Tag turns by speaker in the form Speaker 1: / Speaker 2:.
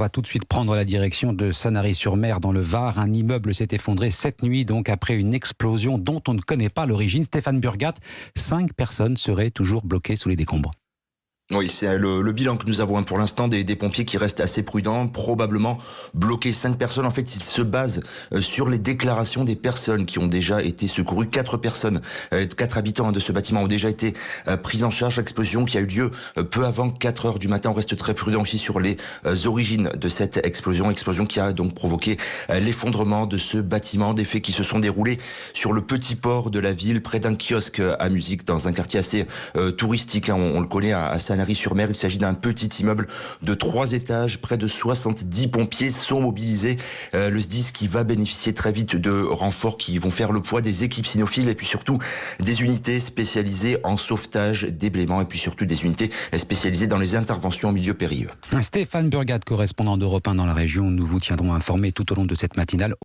Speaker 1: On va tout de suite prendre la direction de Sanary-sur-Mer dans le Var. Un immeuble s'est effondré cette nuit, donc après une explosion dont on ne connaît pas l'origine. Stéphane Burgat, 5 personnes seraient toujours bloquées sous les décombres.
Speaker 2: Oui, c'est le bilan que nous avons pour l'instant des pompiers qui restent assez prudents, probablement bloqués. 5 personnes, en fait, ils se basent sur les déclarations des personnes qui ont déjà été secourues. 4 personnes, 4 habitants de ce bâtiment ont déjà été pris en charge. L'explosion qui a eu lieu peu avant 4 heures du matin. On reste très prudent aussi sur les origines de cette explosion qui a donc provoqué l'effondrement de ce bâtiment. Des faits qui se sont déroulés sur le petit port de la ville, près d'un kiosque à musique, dans un quartier assez touristique. On le connaît à Sanary-sur-Mer. Il s'agit d'un petit immeuble de 3 étages. Près de 70 pompiers sont mobilisés. Le SDIS qui va bénéficier très vite de renforts qui vont faire le poids des équipes cynophiles et puis surtout des unités spécialisées en sauvetage, déblaiement et puis surtout des unités spécialisées dans les interventions en milieu périlleux.
Speaker 1: Stéphane Burgat, correspondant d'Europe 1 dans la région. Nous vous tiendrons informés tout au long de cette matinale.